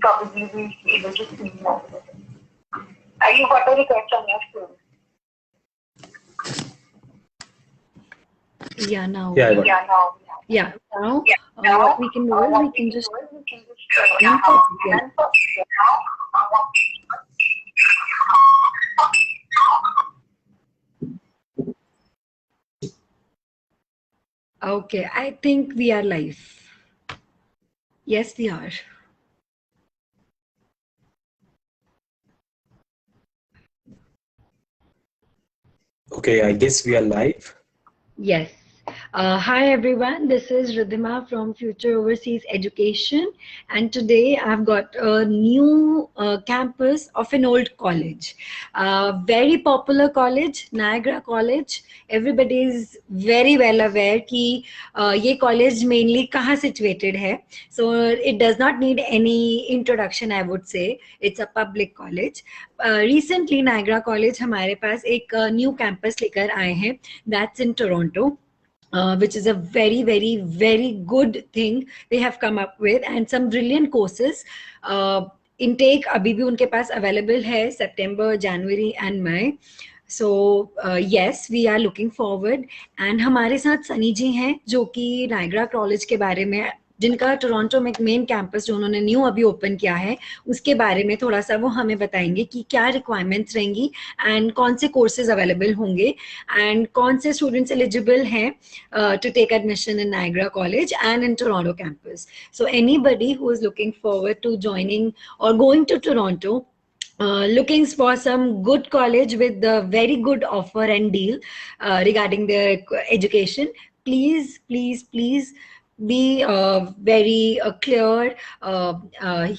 probably be able to see more. Are you got a request on your screen? Yeah, now. Yeah, I got it. Yeah, now Now, what we can do is we can just Okay, I think we are live. Yes, we are. Okay, I guess we are live. Yes. Hi everyone, this is Ridhima from Future Overseas Education, and today I've got a new campus of an old college. Very popular college, Niagara College. Everybody is very well aware कि ये college mainly कहाँ situated है. So it does not need any introduction, I would say. It's a public college. Recently Niagara College हमारे पास एक new campus लेकर आए हैं. That's in Toronto. Which is a very, very, very good thing they have come up with, and some brilliant courses. Intake अभी भी उनके पास available है September, January and May. So yes, we are looking forward. And हमारे साथ सनी जी हैं जो कि Niagara college के बारे में, जिनका टोरंटो में एक मेन कैंपस जो उन्होंने न्यू अभी ओपन किया है उसके बारे में थोड़ा सा वो हमें बताएंगे कि क्या रिक्वायरमेंट्स रहेंगी एंड कौन से कोर्सेज अवेलेबल होंगे एंड कौन से स्टूडेंट्स एलिजिबल हैं to take admission in Niagara college and in Toronto campus. So anybody who is looking forward to joining और going to Toronto, looking for some good college with a very good offer and deal regarding their education, please be very clear,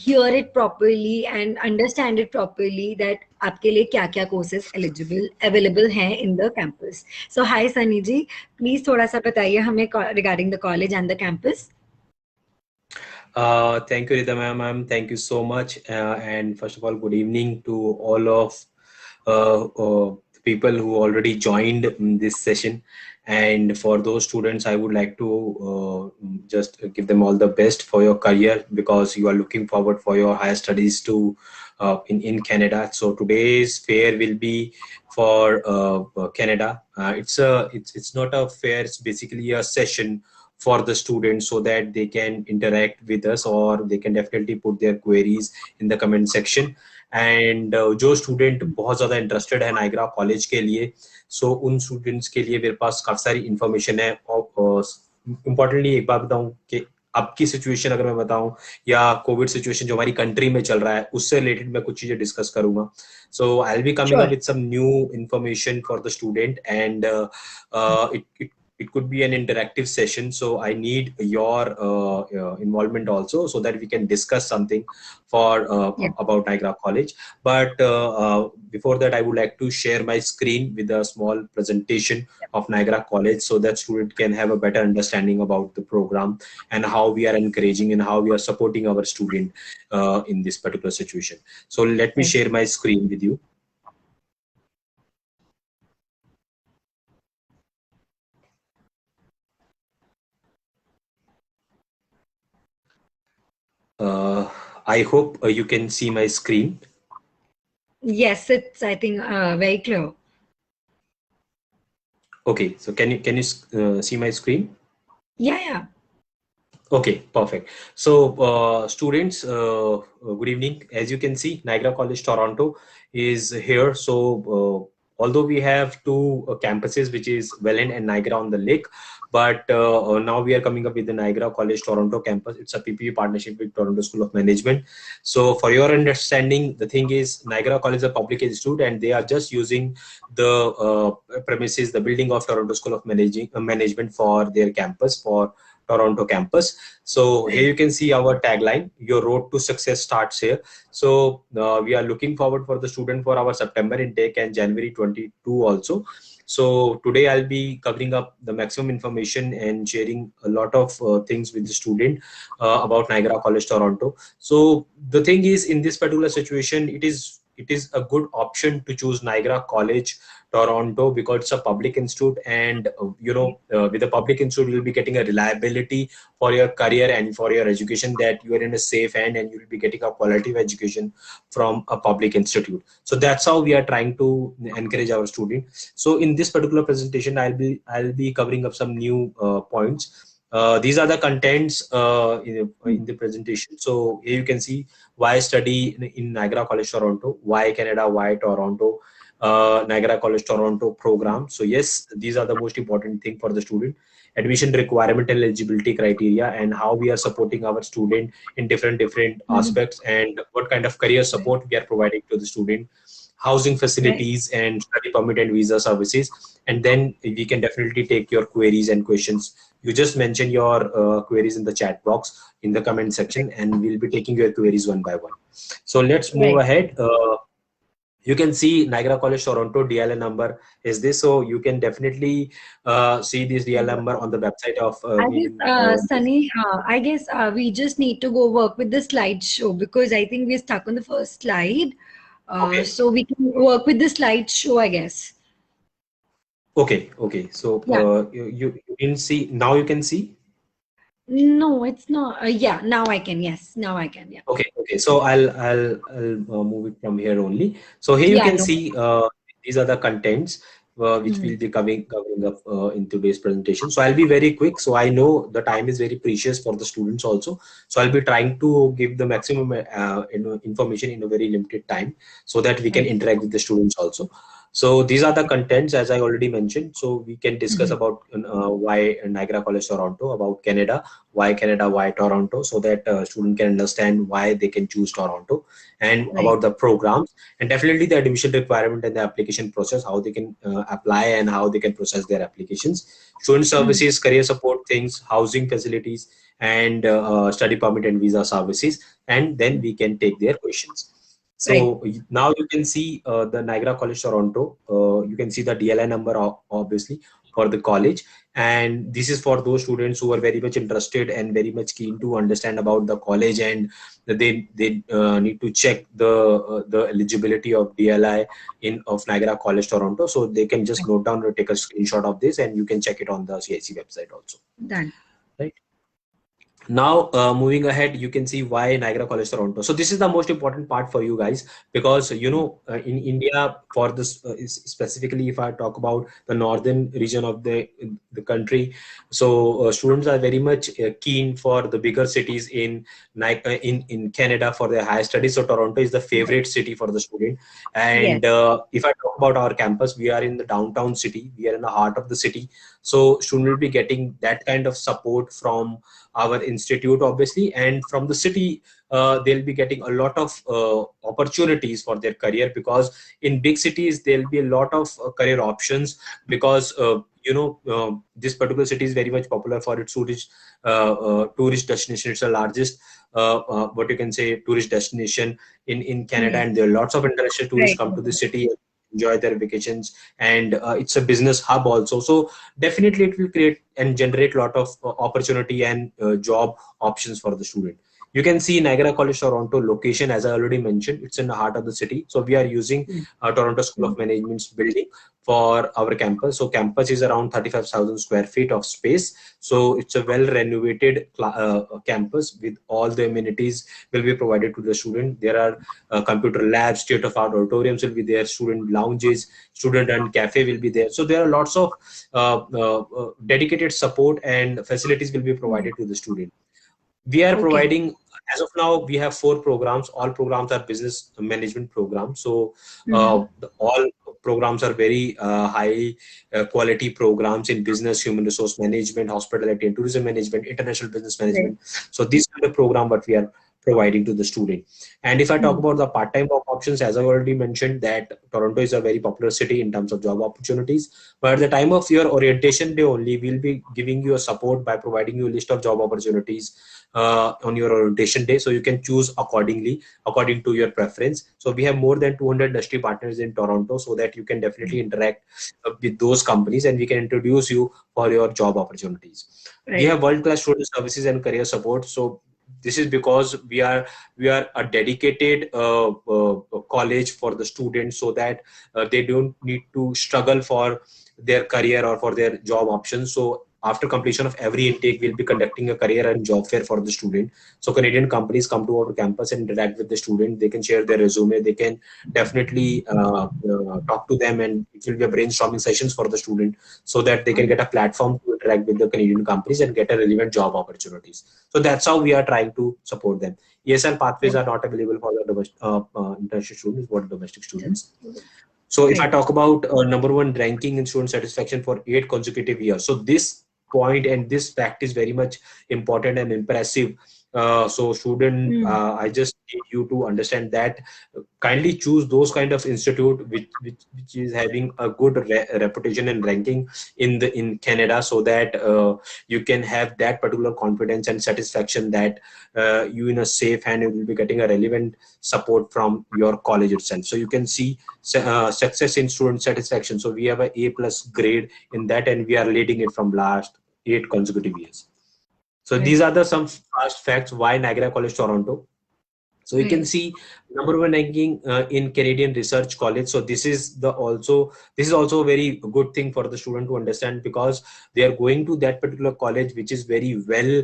hear it properly and understand it properly that आपके लिए क्या क्या courses available हैं in the campus. So hi Sunny ji, please थोड़ा सा बताइए हमें regarding the college and the campus. Thank you, Rita ma'am. Thank you so much. And first of all, good evening to all of the people who already joined this session. And for those students, I would like to just give them all the best for your career, because you are looking forward for your higher studies to in Canada. So today's fair will be for Canada. It's not a fair. It's basically a session for the students so that they can interact with us, or they can definitely put their queries in the comment section. And जो student बहुत ज़्यादा interested है Niagara college के लिए, so उन students के लिए मेरे पास काफ़ी सारी information है. और importantly एक बात बताऊँ कि आपकी सिचुएशन अगर मैं बताऊं, या कोविड सिचुएशन जो हमारी कंट्री में चल रहा है उससे रिलेटेड मैं कुछ चीजें डिस्कस करूंगा. So I will be coming up with some new information for the student, and it could be an interactive session, so I need your involvement also, so that we can discuss something for about Niagara College. But before that, I would like to share my screen with a small presentation of Niagara College, so that student can have a better understanding about the program and how we are encouraging and how we are supporting our student in this particular situation. So let me share my screen with you. I hope you can see my screen. Yes, it's, I think, very clear. Okay, so can you see my screen? Yeah. Okay, perfect. So students, good evening. As you can see, Niagara College Toronto is here. So although we have two campuses, which is Welland and Niagara on the Lake, but now we are coming up with the Niagara College Toronto campus. It's a PPP partnership with Toronto School of Management. So for your understanding, the thing is Niagara College is a public institute, and they are just using the premises, the building of Toronto School of Management for their campus, for Toronto campus. So here you can see our tagline, your road to success starts here. So we are looking forward for the student for our September intake and January 22 also. So today I'll be covering up the maximum information and sharing a lot of things with the student about Niagara College Toronto. So the thing is, in this particular situation, it is a good option to choose Niagara College Toronto, because it's a public institute, and with a public institute you'll be getting a reliability for your career and for your education, that you are in a safe hand and you'll be getting a quality of education from a public institute. So that's how we are trying to encourage our students. So in this particular presentation, I'll be covering up some new points. These are the contents in the presentation. So here you can see why study in Niagara College Toronto, why Canada, why Toronto, Niagara College Toronto program. So yes, these are the most important thing for the student. Admission requirement and eligibility criteria, and how we are supporting our student in different aspects, and what kind of career support we are providing to the student, housing facilities and study permit and visa services. And then we can definitely take your queries and questions. You just mention your queries in the chat box in the comment section, and we'll be taking your queries one by one. So let's move ahead. You can see Niagara College Toronto DLA number is this, so you can definitely see this DLA number on the website of Sunny, I guess we just need to go work with the slideshow, because I think we're stuck on the first slide. Okay. So we can work with the slideshow, I guess. Okay. So you can see now. You can see. No, it's not. Yeah, now I can. Yes, now I can. Yeah. Okay. So I'll move it from here only. So here you can see these are the contents which we'll be covering up in today's presentation. So I'll be very quick. So I know the time is very precious for the students also. So I'll be trying to give the maximum information in a very limited time, so that we can interact with the students also. So these are the contents, as I already mentioned. So we can discuss about why Niagara College Toronto, about Canada, why Toronto, so that student can understand why they can choose Toronto, and about the programs, and definitely the admission requirement and the application process, how they can apply and how they can process their applications, student services, career support things, housing facilities, and study permit and visa services, and then we can take their questions. So now you can see the Niagara College Toronto. You can see the DLI number obviously for the college, and this is for those students who are very much interested and very much keen to understand about the college, and they need to check the eligibility of DLI of Niagara College Toronto. So they can just note down or take a screenshot of this, and you can check it on the CIC website also. Done. Right. Now, moving ahead, you can see why Niagara College Toronto. So this is the most important part for you guys, because in India, for this specifically, if I talk about the northern region of the country, so students are very much keen for the bigger cities in Canada for their higher studies. So Toronto is the favorite city for the student. And if I talk about our campus, we are in the downtown city. We are in the heart of the city. So student will be getting that kind of support from our institute, obviously, and from the city they'll be getting a lot of opportunities for their career, because in big cities there'll be a lot of career options, because this particular city is very much popular for its tourist destination. It's the largest what you can say tourist destination in Canada, and there are lots of international tourists come to the city, enjoy their vacations, and it's a business hub also. So definitely it will create and generate a lot of opportunity and job options for the student. You can see Niagara College Toronto location, as I already mentioned, it's in the heart of the city. So we are using Toronto School of Management's building for our campus. So campus is around 35,000 square feet of space. So it's a well renovated campus with all the amenities will be provided to the student. There are computer labs, state-of-art auditoriums will be there, student lounges, student and cafe will be there. So there are lots of dedicated support and facilities will be provided to the student. We are providing, as of now, we have 4 programs. All programs are business management programs. So all programs are very high quality programs in business, human resource management, hospitality and tourism management, international business management. So these are the program that we are providing to the student. And if I talk about the part-time work options, as I already mentioned, that Toronto is a very popular city in terms of job opportunities. But at the time of your orientation day only, we'll be giving you a support by providing you a list of job opportunities on your orientation day, so you can choose accordingly according to your preference. So we have more than 200 industry partners in Toronto, so that you can definitely interact with those companies, and we can introduce you for your job opportunities. We have world-class student services and career support. So this is because we are a dedicated college for the students, so that they don't need to struggle for their career or for their job options. So after completion of every intake, we'll be conducting a career and job fair for the student. So Canadian companies come to our campus and interact with the student. They can share their resume. They can definitely talk to them, and it will be a brainstorming sessions for the student, so that they can get a platform to interact with the Canadian companies and get a relevant job opportunities. So that's how we are trying to support them. ESL pathways are not available for the international students, for domestic students. So if I talk about number one ranking in student satisfaction for 8 consecutive years, so this point and this fact is very much important and impressive. So student, I just need you to understand that kindly choose those kind of institute which is having a good reputation and ranking in Canada, so that you can have that particular confidence and satisfaction that you in a safe hand, you will be getting a relevant support from your college itself. So you can see success in student satisfaction. So we have a A+ grade in that, and we are leading it from last 8 consecutive years. So these are the some fast facts why Niagara College Toronto. So you can see number one ranking in Canadian Research College. So this is also a very good thing for the student to understand, because they are going to that particular college which is very well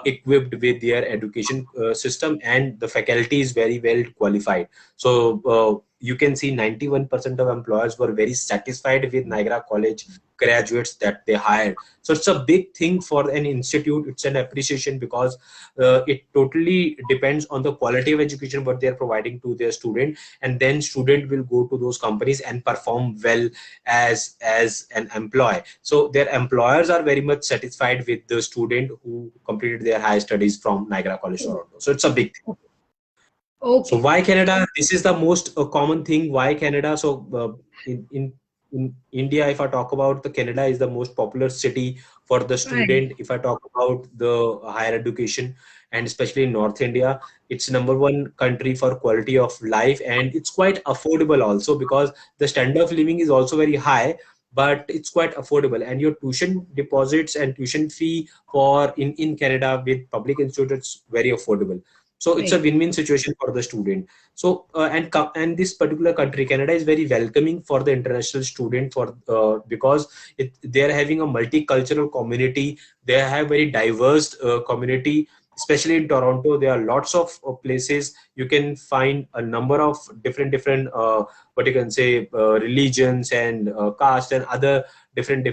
equipped with their education system, and the faculty is very well qualified. So you can see 91% of employers were very satisfied with Niagara College graduates that they hired. So it's a big thing for an institute. It's an appreciation, because it totally depends on the quality of education what they're providing to their student, and then student will go to those companies and perform well as an employee. So their employers are very much satisfied with the student who completed their higher studies from Niagara College Toronto. So it's a big thing. Okay. So why Canada? This is the most common thing. Why Canada? So in India, if I talk about the Canada is the most popular city for the student. If I talk about the higher education, and especially in North India, it's number one country for quality of life, and it's quite affordable also, because the standard of living is also very high, but it's quite affordable, and your tuition deposits and tuition fee for in Canada with public institutes very affordable. So it's a win-win situation for the student. So and this particular country, Canada, is very welcoming for the international student, for because they are having a multicultural community. They have very diverse community. Especially in Toronto, there are lots of places you can find a number of different what you can say religions and caste and other different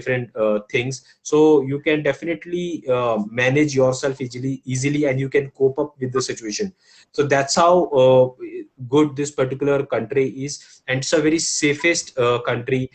things. So you can definitely manage yourself easily, and you can cope up with the situation. So that's how good this particular country is, and it's a very safest country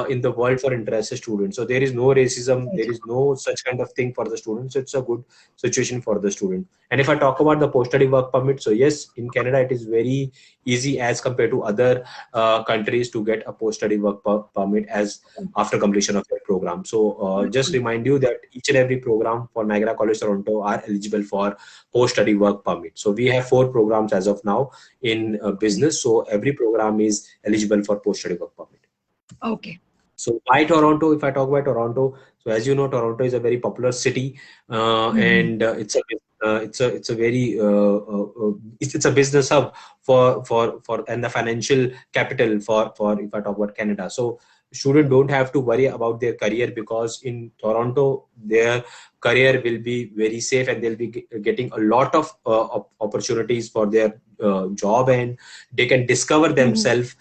in the world for international students. So there is no racism, there is no such kind of thing for the students. So it's a good situation for the student. And if I talk about the post-study work permit, so yes, in Canada it is very easy as compared to other countries to get a post-study work permit as after completion of your program. So just remind you that each and every program for Niagara College Toronto are eligible for post-study work permit. So we have 4 programs as of now in business. So every program is eligible for post-study work permit. Okay. So why Toronto? If I talk about Toronto, so as you know, Toronto is a very popular city, and it's a very it's a business hub for and the financial capital for if I talk about Canada. So students don't have to worry about their career, because in Toronto their career will be very safe, and they'll be getting a lot of opportunities for their job, and they can discover themselves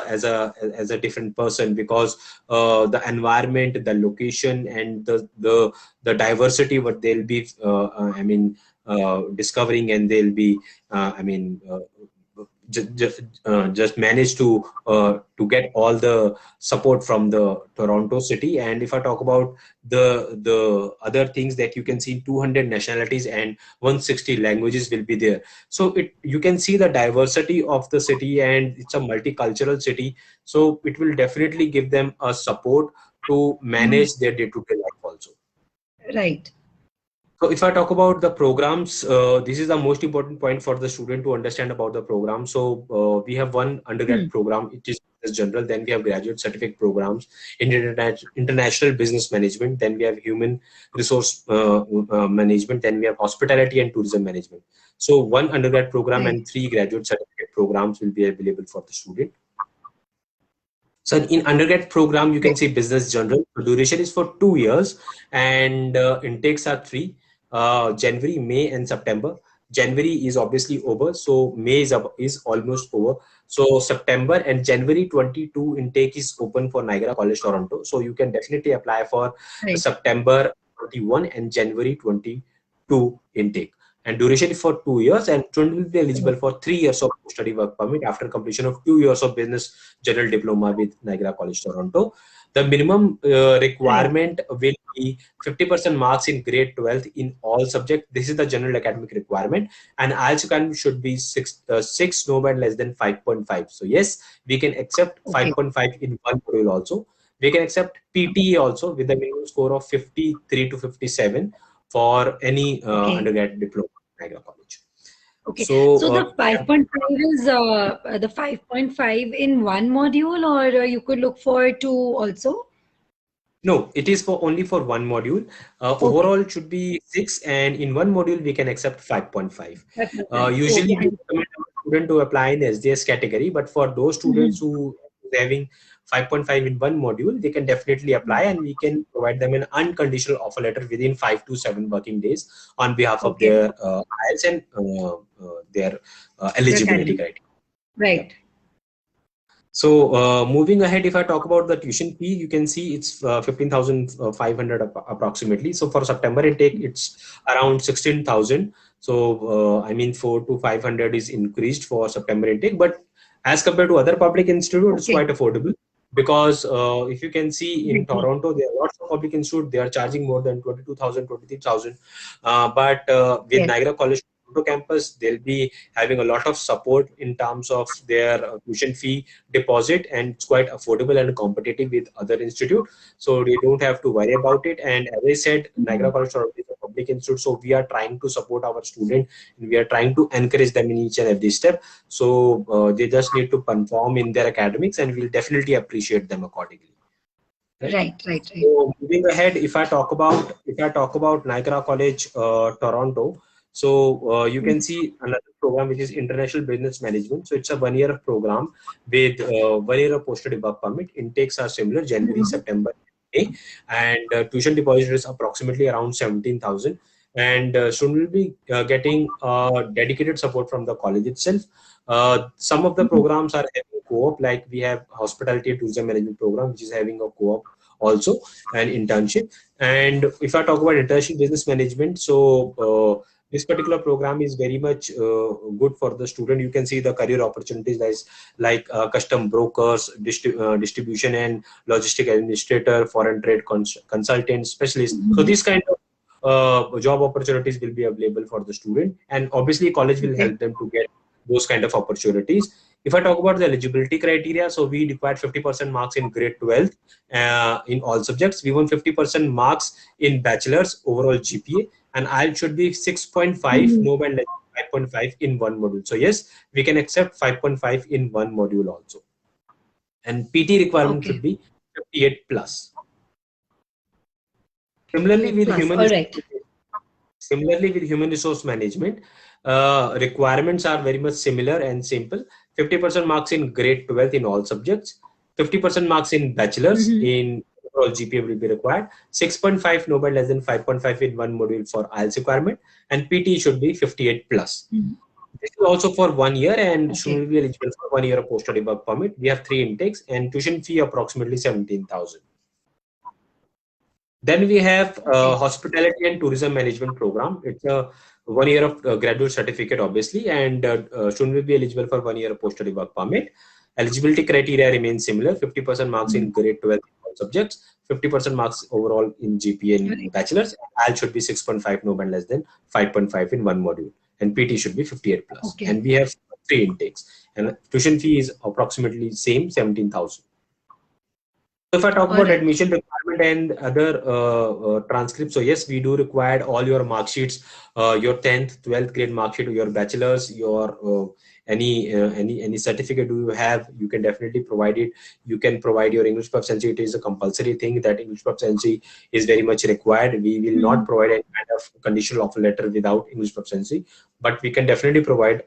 as a different person, because the environment, the location, and the diversity what they'll be discovering, and they'll be just manage to get all the support from the Toronto city. And if I talk about the other things, that you can see 200 nationalities and 160 languages will be there. So you can see the diversity of the city, and it's a multicultural city. So it will definitely give them a support to manage their day-to-day life also. Right. So if I talk about the programs, this is the most important point for the student to understand about the program. So we have one undergrad program, it is business general. Then we have graduate certificate programs in international business management. Then we have human resource management. Then we have hospitality and tourism management. So one undergrad program Right. and 3 graduate certificate programs will be available for the student. So in undergrad program, you can see business general. The duration is for 2 years and intakes are 3, January, May and September. January is obviously over. So May is almost over. So September and January 22 intake is open for Niagara College, Toronto. So you can definitely apply for Right. September 21 and January 22 intake. And duration is for 2 years, and student will be eligible for 3 years of study work permit after completion of 2 years of business general diploma with Niagara College, Toronto. The minimum requirement will be 50% marks in grade 12 in all subjects. This is the general academic requirement, and IELTS requirement should be 6 no band less than 5.5. So yes, we can accept 5.5 in one module also. We can accept PTE also with the minimum score of 53 to 57 for any undergrad diploma at Niagara College. Okay. So the 5.5 is the 5.5 in one module, or you could look for 2 also? No, it is for only for one module. Overall, it should be 6, and in one module we can accept 5.5. Usually, we recommend a student to apply in SDS category, but for those students who are having 5.5 in one module, they can definitely apply, and we can provide them an unconditional offer letter within 5 to 7 working days on behalf of their IELTS and their eligibility criteria. Right. So moving ahead, if I talk about the tuition fee, you can see it's 15,500 approximately. So for September intake, it's around 16,000. So I mean 4 to 500 is increased for September intake, but as compared to other public institutes, it's quite affordable. Because if you can see in Toronto, there are lots of public institutes, they are charging more than 22,000, 23,000. But with Niagara College Toronto campus, they'll be having a lot of support in terms of their tuition fee deposit, and it's quite affordable and competitive with other institutes. So they don't have to worry about it. And as I said, Niagara College Toronto is a public institute, so we are trying to support our students, and we are trying to encourage them in each and every step. So they just need to perform in their academics, and we'll definitely appreciate them accordingly. Right. So moving ahead, if I talk about Niagara College Toronto, so you can see another program which is International Business Management. So it's a 1-year program with 1 year of post-study work permit. Intakes are similar, January, September, May, and tuition deposit is approximately around 17,000. And student will be getting dedicated support from the college itself. Some of the programs are having co-op, like we have hospitality and tourism management program, which is having a co-op also, an internship. And if I talk about international business management, so this particular program is very much good for the student. You can see the career opportunities like custom brokers, distribution and logistic administrator, foreign trade consultant, specialist. So these kind of job opportunities will be available for the student, and obviously college will help them to get those kind of opportunities. If I talk about the eligibility criteria, so we require 50% marks in grade 12 in all subjects. We want 50% marks in bachelor's overall GPA, and IELTS should be 6.5, no band less than 5.5 in one module. So yes, we can accept 5.5 in one module also. And PT requirement should be 58 plus. Similarly with human resource management, requirements are very much similar and simple. 50% marks in grade 12 in all subjects, 50% marks in bachelor's in overall GPA will be required, 6.5 no band less than 5.5 in one module for IELTS requirement, and PT should be 58 plus. This is also for 1 year, and should be eligible for 1 year of post-study work permit. We have 3 intakes, and tuition fee approximately 17,000. Then we have hospitality and tourism management program. It's a 1 year of graduate certificate, obviously, and student will be eligible for 1 year of post-study work permit. Eligibility criteria remains similar: 50% marks in grade 12 in all subjects, 50% marks overall in GPA in bachelor's. IELTS should be 6.5, no band less than 5.5 in one module, and PT should be 58 plus. And we have 3 intakes, and tuition fee is approximately same, 17,000. If I talk All about right. admission requirement and other transcripts, so yes, we do require all your mark sheets, your 10th, 12th grade mark sheet, your bachelor's, your any certificate do you have, you can definitely provide it. You can provide your English proficiency. It is a compulsory thing that English proficiency is very much required. We will not provide any kind of conditional offer letter without English proficiency, but we can definitely provide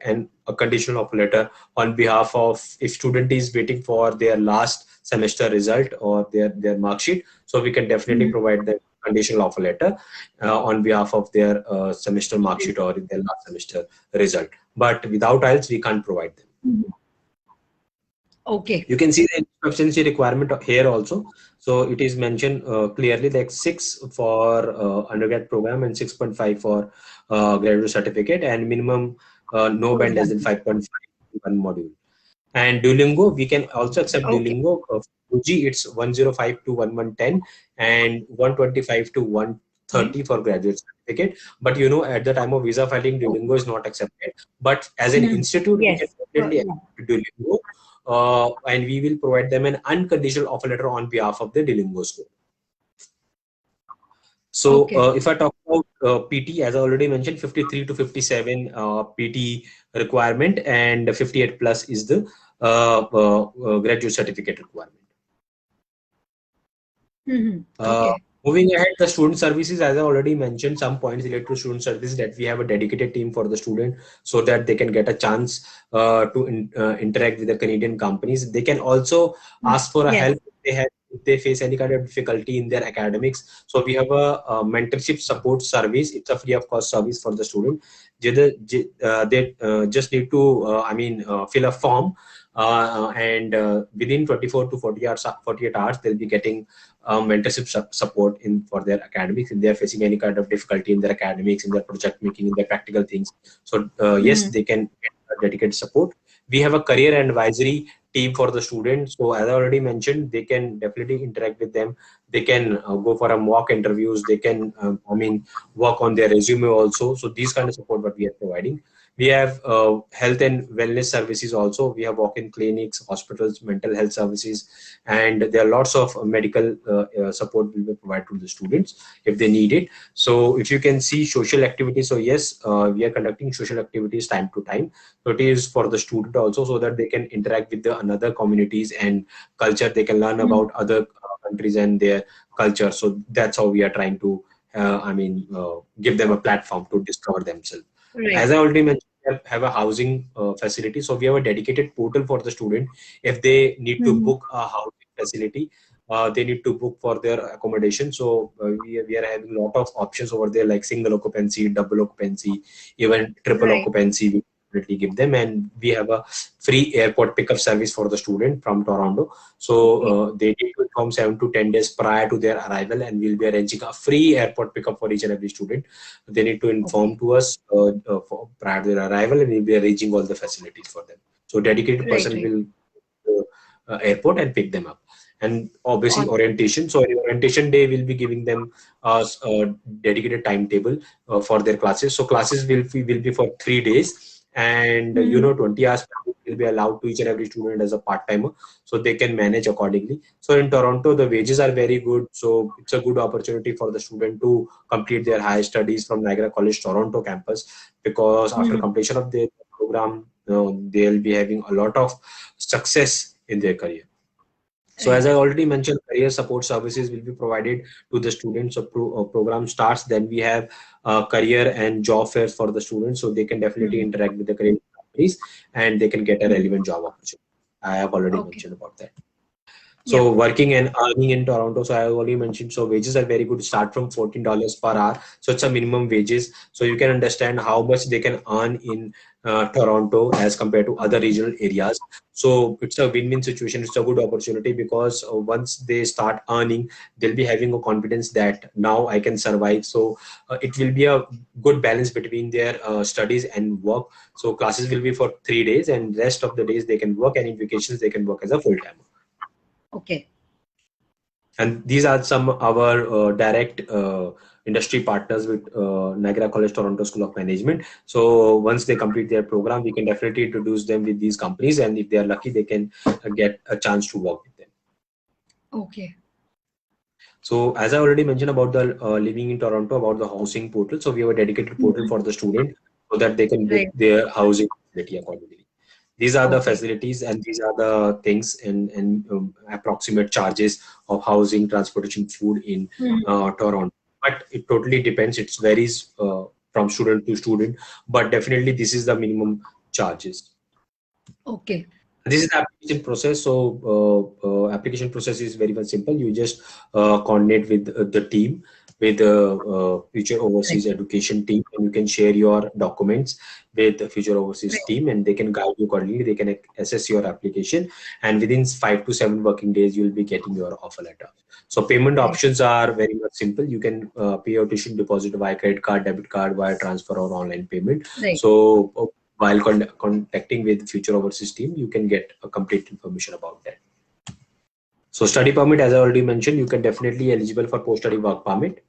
a conditional offer letter on behalf of if student is waiting for their last semester result or their mark sheet. So we can definitely provide the conditional offer letter on behalf of their semester mark sheet or their last semester result. But without IELTS, we can't provide them. Okay. You can see the proficiency requirement here also. So it is mentioned clearly like 6 for undergrad program and 6.5 for graduate certificate, and minimum no band less than 5.5 one module. And Duolingo, we can also accept Duolingo. UG, it's 105 to 1110 and 125 to 130 for graduate certificate. But you know, at the time of visa filing, Duolingo is not accepted. But as an institute, we can definitely accept Duolingo, and we will provide them an unconditional offer letter on behalf of the Duolingo school. So if I talk about PT, as I already mentioned, 53 to 57 PT requirement, and 58 plus is the graduate certificate requirement. Moving ahead, the student services, as I already mentioned, some points related to student services, that we have a dedicated team for the student so that they can get a chance to interact with the Canadian companies. They can also ask for a help if they face any kind of difficulty in their academics. So we have a mentorship support service. It's a free of cost service for the student. They just need to fill a form, and within 24 to 48 hours, they'll be getting mentorship support for their academics if they are facing any kind of difficulty in their academics, in their project making, in their practical things. So yes, they can get dedicated support. We have a career and advisory team for the students. So as I already mentioned, they can definitely interact with them. They can go for a mock interviews. They can work on their resume also. So these kind of support what we are providing. We have health and wellness services also. We have walk-in clinics, hospitals, mental health services, and there are lots of medical support will be provided to the students if they need it. So if you can see social activities, so yes, we are conducting social activities time to time. So it is for the student also, so that they can interact with the another communities and culture. They can learn about other countries and their culture. So that's how we are trying to give them a platform to discover themselves. As I already mentioned, we have a housing facility. So we have a dedicated portal for the student. If they need to book a housing facility, they need to book for their accommodation. So we are having a lot of options over there, like single occupancy, double occupancy, even triple occupancy. We definitely give them, and we have a free airport pickup service for the student from Toronto. So they need to inform 7 to 10 days prior to their arrival, and we'll be arranging a free airport pickup for each and every student. They need to inform to us prior to their arrival, and we'll be arranging all the facilities for them. So dedicated person will airport and pick them up. And obviously orientation. So orientation day will be giving them a dedicated timetable for their classes. So classes will be for 3 days. And 20 hours will be allowed to each and every student as a part-timer, so they can manage accordingly. So in Toronto, the wages are very good, so it's a good opportunity for the student to complete their higher studies from Niagara College Toronto campus, because after completion of their program, they'll be having a lot of success in their career. So as I already mentioned, career support services will be provided to the students. So program starts, then we have career and job fairs for the students, so they can definitely interact with the career companies and they can get a relevant job opportunity. I have already mentioned about that. So working and earning in Toronto, so I already mentioned, so wages are very good, start from $14 per hour. So it's a minimum wages. So you can understand how much they can earn in Toronto as compared to other regional areas. So it's a win-win situation. It's a good opportunity, because once they start earning, they'll be having a confidence that now I can survive. So it will be a good balance between their studies and work. So classes will be for 3 days, and rest of the days they can work, and in vacations they can work as a full-timer. Okay. And these are some of our direct industry partners with Niagara College Toronto School of Management. So once they complete their program, we can definitely introduce them with these companies, and if they are lucky, they can get a chance to work with them. Okay. So as I already mentioned about the living in Toronto, about the housing portal. So we have a dedicated portal for the student so that they can book Right. their housing facility accordingly. These are the Okay. facilities and these are the things and approximate charges of housing, transportation, food in Toronto. But it totally depends. It varies from student to student. But definitely this is the minimum charges. Okay. This is the application process. So application process is very much simple. You just coordinate with the team, with the Future Right. Overseas Education team, and you can share your documents with the Future Overseas Right. team, and they can guide you accordingly. They can assess your application, and within 5 to 7 working days, you will be getting your offer letter. So payment Right. options are very much simple. You can pay your tuition deposit via credit card, debit card, via transfer or online payment. Right. So while contacting with Future Overseas team, you can get a complete information about that. So study permit, as I already mentioned, you can definitely eligible for post-study work permit.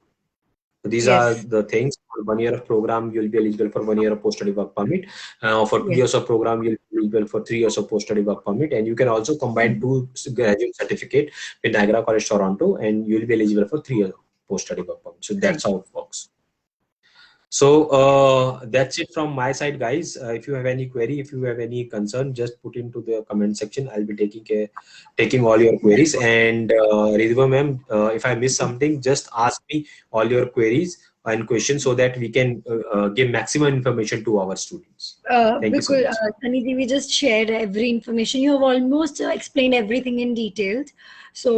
So these are Yes. the things. For 1 year of program, you'll be eligible for 1 year of post-study work permit. For 2 years Yes. of program, you'll be eligible for 3 years of post-study work permit. And you can also combine 2 graduate certificate with Niagara College Toronto, and you'll be eligible for 3 years of post-study work permit. So Right. that's how it works. So that's it from my side, guys. If you have any query, if you have any concern, just put into the comment section. I'll be taking all your queries. And Ridhima ma'am, if I miss something, just ask me all your queries and questions so that we can give maximum information to our students. Thank you so Because much. Sunny ji, we just shared every information. You have almost explained everything in details. So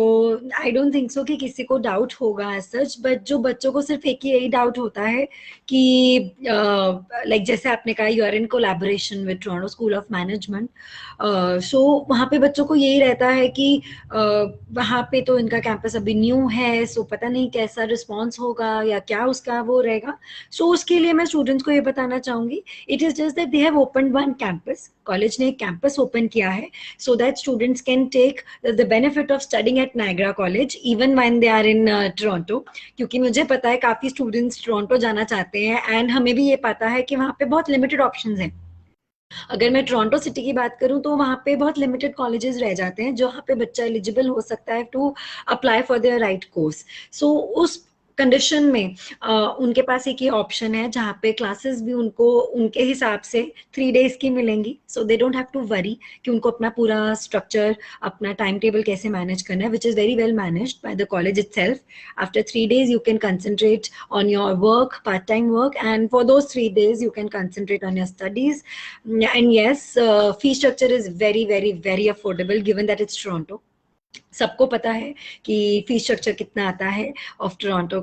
I don't think so कि किसी को doubt होगा as such. But जो बच्चों को सिर्फ एक ही यही doubt होता है कि like जैसे आपने कहा you are in collaboration with Toronto School of Management. So वहाँ पे बच्चों को यही रहता है कि वहाँ पे तो इनका कैंपस अभी न्यू है, सो पता नहीं कैसा रिस्पॉन्स होगा या क्या उसका वो रहेगा. सो उसके लिए मैं स्टूडेंट्स को ये बताना चाहूंगी, it is just that they have opened one campus. College ने एक कैंपस ओपन किया है so that students can take the benefit of studying at Niagara College even when they are in Toronto. क्योंकि मुझे पता है काफी स्टूडेंट्स टोरंटो जाना चाहते हैं एंड हमें भी ये पता है कि वहाँ पे बहुत लिमिटेड ऑप्शंस हैं. अगर मैं टोरंटो सिटी की बात करूं तो वहाँ पे बहुत लिमिटेड कॉलेजेस रह जाते हैं जहाँ पे बच्चा एलिजिबल हो सकता है to apply for their right course. So उस कंडीशन में उनके पास एक ही ऑप्शन है जहाँ पे क्लासेस भी उनको उनके हिसाब से 3 days की मिलेंगी. So they don't have to worry कि उनको अपना पूरा स्ट्रक्चर, अपना टाइम टेबल कैसे मैनेज करना है, which is very well managed by the college itself. After 3 days, you can concentrate on your work, part-time work, and for those 3 days, you can concentrate on your studies. And yes, fee structure is very, very, very affordable given that it's Toronto. सबको पता है कि fee structure कितना आता है of Toronto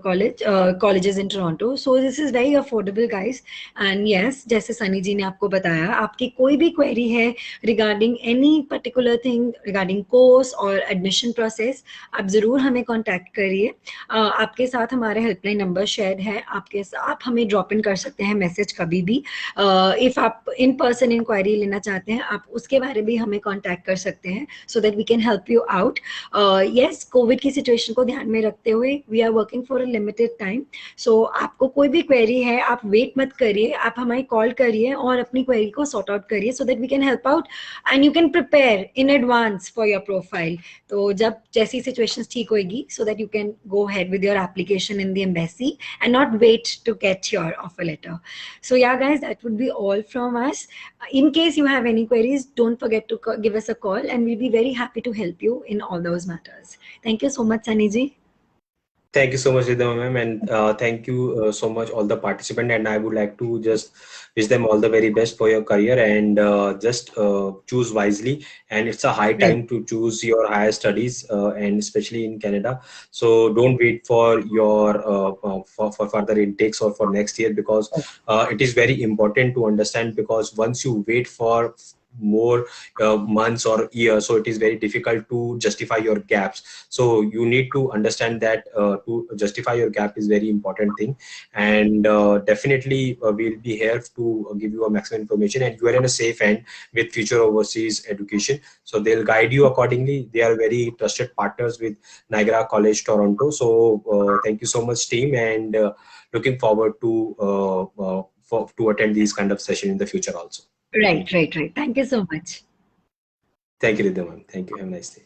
colleges in Toronto. So this is very affordable guys. And yes, जैसे सनी जी ने आपको बताया, आपकी कोई भी क्वेरी है regarding any particular thing regarding course और एडमिशन प्रोसेस, आप जरूर हमें कॉन्टैक्ट करिए. आपके साथ हमारे हेल्पलाइन नंबर शेयर है, आप हमें ड्रॉप इन कर सकते हैं मैसेज कभी भी. इफ आप इन पर्सन इंक्वायरी लेना चाहते हैं, आप उसके बारे में भी हमें कॉन्टैक्ट कर सकते हैं so that we can help you out. Yes, covid की सिचुएशन को ध्यान में रखते हुए we are working for a limited time. So आपको कोई भी क्वेरी है, आप वेट मत करिए, आप हमें कॉल करिए और अपनी क्वेरी को सॉर्ट आउट करिए so that we can help out and you can prepare in advance for your profile. तो जब जैसी सिचुएशन ठीक होगी so that you can go head with your application in the embassy and not wait to get your offer letter. So yeah, guys, that would be all from us. In case you have any queries, don't forget to give us a call and we'll be very happy to help you in all those matters. Thank you so much, Sunny ji. Thank you so much, Ridhima ma'am, and thank you so much all the participants. And I would like to just wish them all the very best for your career and just choose wisely. And it's a high Right. time to choose your higher studies, and especially in Canada. So don't wait for your for further intakes or for next year, because it is very important to understand, because once you wait for more months or years, so it is very difficult to justify your gaps. So you need to understand that to justify your gap is very important thing. And definitely we'll be here to give you a maximum information, and you are in a safe hand with Future Overseas Education. So they'll guide you accordingly. They are very trusted partners with Niagara College Toronto. So thank you so much, team, and looking forward to attend these kind of session in the future also. Right. Thank you so much. Thank you, Ridhima. Thank you. Have a nice day.